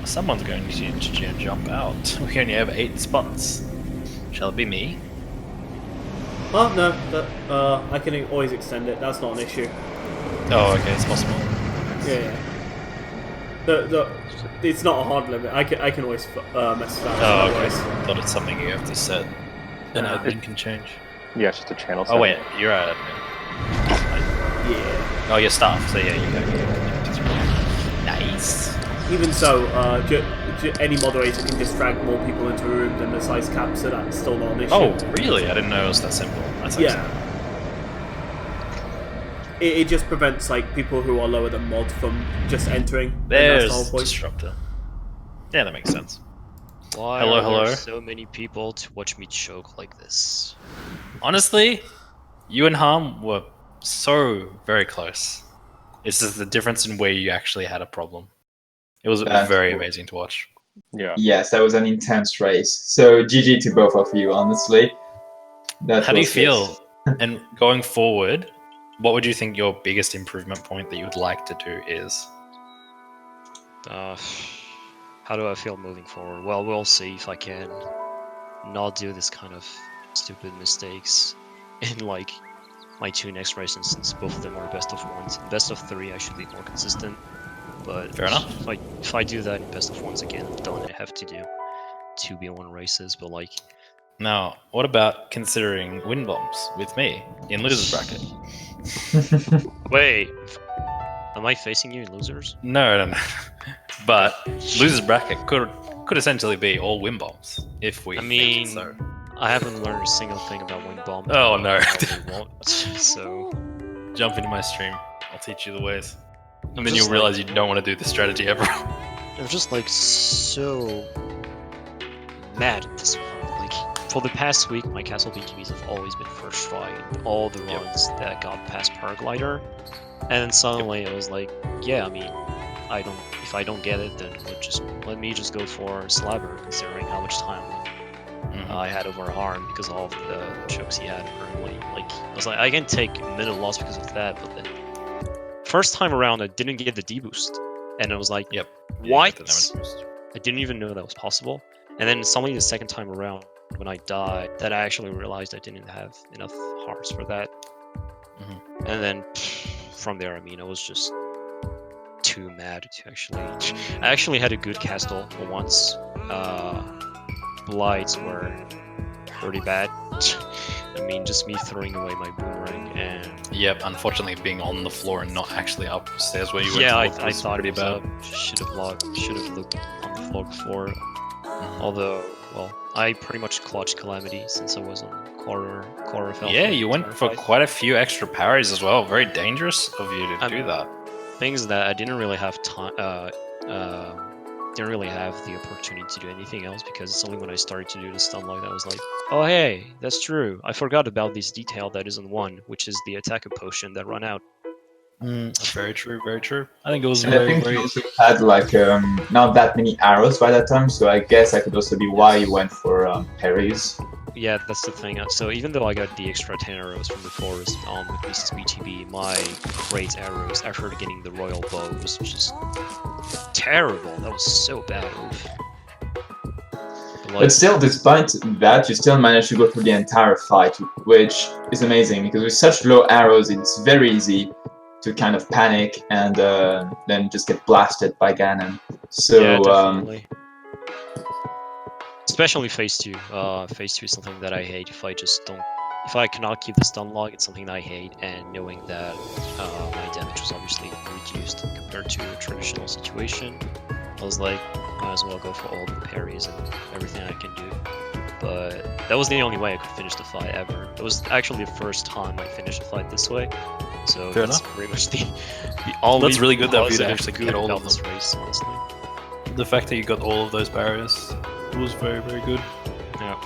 Someone's going to jump out. We only have 8 spots. Shall it be me? Oh no, I can always extend it. That's not an issue. Oh, okay, it's possible. Yeah. It's not a hard limit. I can always mess with that. Oh, okay. otherwise. Thought it's something you have to set. Then Nah. admin can change. Yeah, it's just a channel Oh setting. wait, you're at admin. Yeah. Oh, you're staff. So yeah, you go. Nice. Even so, any moderator can just drag more people into a room than the size cap, so that's still not an issue. Oh, really? I didn't know it was that simple. That's Yeah. It just prevents like people who are lower than mod from just entering. and that's There's the whole point. Destructor. Yeah, that makes sense. Why Hello, are hello. there so many people to watch me choke like this? Honestly, you and Harm were so very close. It's just the difference in where you actually had a problem. It was That's very cool. amazing to watch. Yeah. Yes, that was an intense race. So GG to both of you, honestly. That How do you was feel? And going forward, what would you think your biggest improvement point that you would like to do is? How do I feel moving forward? Well, we'll see if I can not do this kind of stupid mistakes in like my 2 next races, since both of them are best of ones. In best of 3, I should be more consistent. But Fair enough. If I do that in best of ones again, then I have to do 2v1 races. But like, Now, what about considering win bombs with me in losers bracket? wait, am I facing you in losers? No. But losers bracket could essentially be all win bombs if we. I mean, think so. I haven't learned a single thing about win bomb. Oh, no. I probably won't. So Jump into my stream. I'll teach you the ways. And then just you'll like- realize you don't want to do this strategy ever. I'm just like so mad at this one. Like for the past week, my castle BTBs have always been first try in all the runs that got past paraglider, and then suddenly I was like, yeah, I mean, if I don't get it, then let me just go for Slabber, considering how much time I had over Harm because of all of the chokes he had currently. Like I was like, I can take a minute loss because of that, but then first time around I didn't get the D boost, and I was like, Yep. what? Yeah, the damage boost. I didn't even know that was possible. And then suddenly the second time around, when I died, that I actually realized I didn't have enough hearts for that. Mhm. And then from there, I mean, I was just too mad to actually. I actually had a good castle for once. Blights were pretty bad. I mean, just me throwing away my boomerang and... Yep, unfortunately being on the floor and not actually upstairs where you went. Yeah, to I thought pretty it was bad. up. Should have looked on the floor before. Although, well, I pretty much clutched Calamity since I was on quarter of health. Yeah, you went for quite a few extra parries as well. Very dangerous of you to do that. Things that I didn't really have time. Didn't really have the opportunity to do anything else because it's only when I started to do the stun lock that I was like, oh hey, that's true. I forgot about this detail that is on 1, which is the attacker potion that run out. Very true, very true. I think it was And very, I think very... you also had like not that many arrows by that time, so I guess that could also be why you went for parries. Yeah, that's the thing. So even though I got the extra 10 arrows from the forest with Mrs. BTB, my great arrows after getting the royal bow was just terrible. That was so bad. Oof. But still, despite that, you still managed to go through the entire fight, which is amazing, because with such low arrows, it's very easy to kind of panic and then just get blasted by Ganon. So, yeah, definitely. Especially phase 2. Phase 2 is something that I hate. If I cannot keep the stun lock, it's something that I hate. And knowing that my damage was obviously reduced compared to a traditional situation, I was like, might as well go for all the parries and everything I can do. But that was the only way I could finish the fight ever. It was actually the first time I finished a fight this way. So Fair that's enough. pretty much the only That's really good that you positive actually good get all about of this them. race, honestly. The fact that you got all of those barriers was very, very good. Yeah.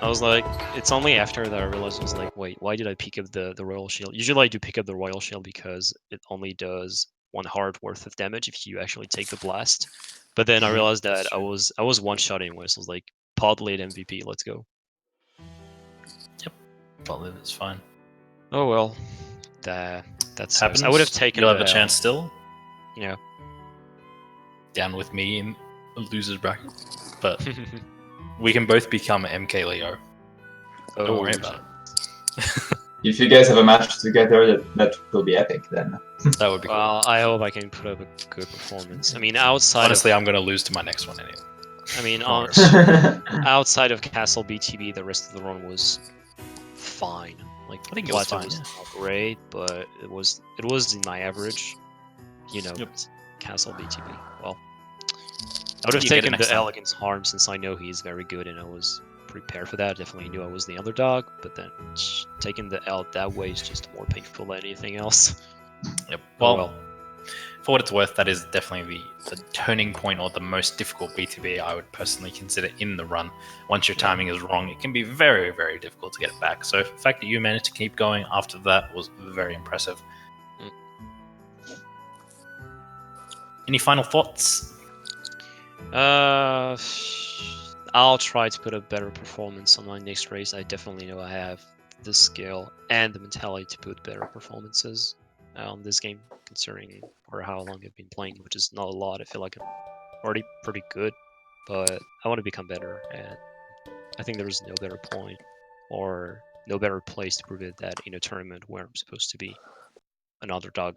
I was like, it's only after that I realized I was like, wait, why did I pick up the royal shield? Usually I do pick up the royal shield because it only does 1 heart worth of damage if you actually take the blast. But then I realized that I was one shot anyway, so I was like, pod late MVP, let's go. Yep, but it's fine. Oh well, that's Happens. I would have taken. You'll have a chance still. Yeah. Down with me in a loser's bracket, but we can both become MK Leo. Don't worry about it. If you guys have a match together, that will be epic then. That would be cool. Well, I hope I can put up a good performance. I mean, outside Honestly, of, I'm going to lose to my next one anyway. I mean, outside of Castle BTB, the rest of the run was fine. Like, I think it was Plateau fine, was yeah. not great, but it was in my average. You know, Castle BTB. Well, I would have You get it taken next the time. Elegance Harm since I know he's very good and I was prepared for that. I definitely knew I was the underdog, but then taking the L that way is just more painful than anything else. Yep. Oh, Well, for what it's worth, that is definitely the turning point or the most difficult BTB I would personally consider in the run. Once your timing is wrong, it can be very, very difficult to get it back. So the fact that you managed to keep going after that was very impressive. Any final thoughts? I'll try to put a better performance on my next race. I definitely know I have the skill and the mentality to put better performances on this game, considering for how long I've been playing, which is not a lot. I feel like I'm already pretty good, but I want to become better, and I think there's no better point or no better place to prove it than in a tournament where I'm supposed to be an underdog.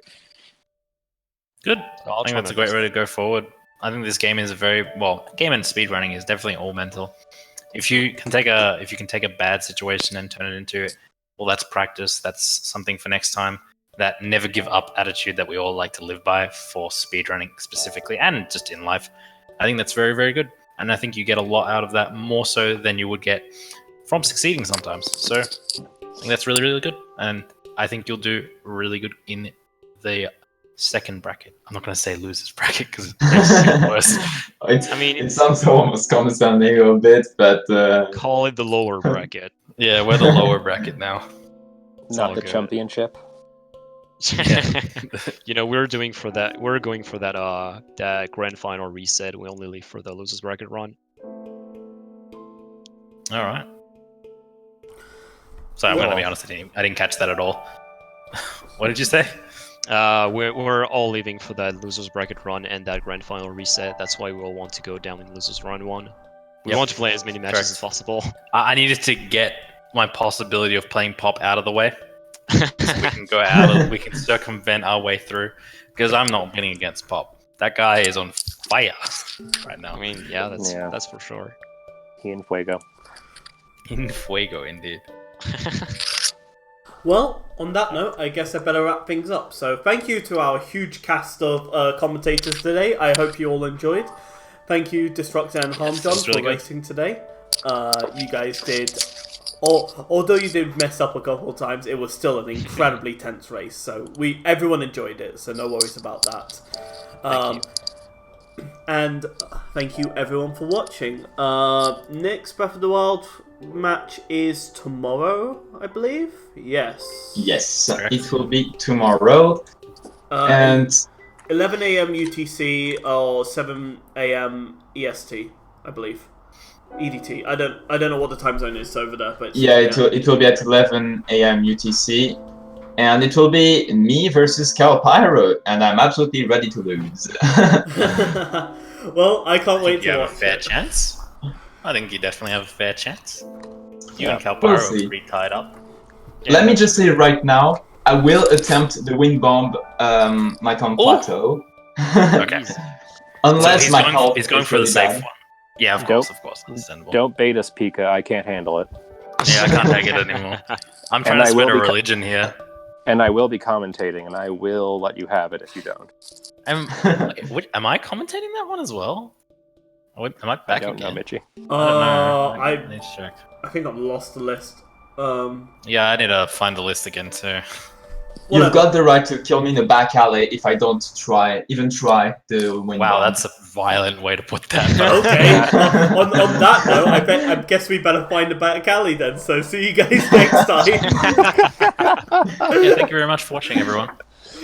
Good. So I'll I think try that's a my great best. way to go forward. I think this game is a very game and speedrunning is definitely all mental. If you can take a bad situation and turn it into, well, that's practice. That's something for next time. That never give up attitude that we all like to live by for speedrunning specifically and just in life. I think that's very, very good. And I think you get a lot out of that, more so than you would get from succeeding sometimes. So I think that's really, really good. And I think you'll do really good in the second bracket. I'm not going to say losers bracket because it makes it worse. It sounds almost condescending a bit, but Call it the lower bracket. Yeah, we're the lower bracket now. Not the championship. You know, we're going for that that grand final reset. We only leave for the losers bracket run. All right. Sorry, I'm going to be honest. I didn't catch that at all. What did you say? We're all leaving for that losers bracket run and that grand final reset. That's why we all want to go down in losers run 1. We want to play as many matches as possible. I needed to get my possibility of playing Pop out of the way, so we can go out. We can circumvent our way through, because I'm not winning against Pop. That guy is on fire right now. I mean, yeah, that's for sure. He and Fuego. In fuego, indeed. Well, on that note, I guess I better wrap things up. So thank you to our huge cast of commentators today. I hope you all enjoyed. Thank you, Destructor and Harmjan, for racing today. You guys did... although you did mess up a couple of times, it was still an incredibly tense race. So everyone enjoyed it, so no worries about that. And thank you everyone for watching. Next Breath of the Wild match is tomorrow, I believe. Yes. Yes, it will be tomorrow. And 11 AM UTC or 7 AM EST, I believe. EDT. I don't know what the time zone is over there, but yeah, it will be at 11 AM UTC. And it will be me versus Calpyro, and I'm absolutely ready to lose. Well, I can't wait to you watch have a fair it. chance. I think you definitely have a fair chance. You and we'll Calpyro see. are pretty tied up. Let me just say right now, I will attempt the wind bomb Mycon Plateau. Okay. Unless so he's he's going for the safe one. Yeah, of course, understandable. Don't bait us, Pika. I can't handle it. Yeah, I can't take it anymore. I'm trying to spread a religion here. And I will be commentating, and I will let you have it if you don't. Am I commentating that one as well? Am I back I don't again? know, Mitchie. I need to check. I think I've lost the list. Yeah, I need to find the list again too. You've got the right to kill me in the back alley if I don't even try the wind Wow, bomb. that's a violent way to put that. Okay. on that note, I guess we better find a back alley then. So see you guys next time. Yeah, thank you very much for watching, everyone.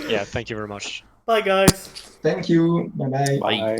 Yeah, thank you very much. Bye, guys. Thank you. Bye-bye. Bye.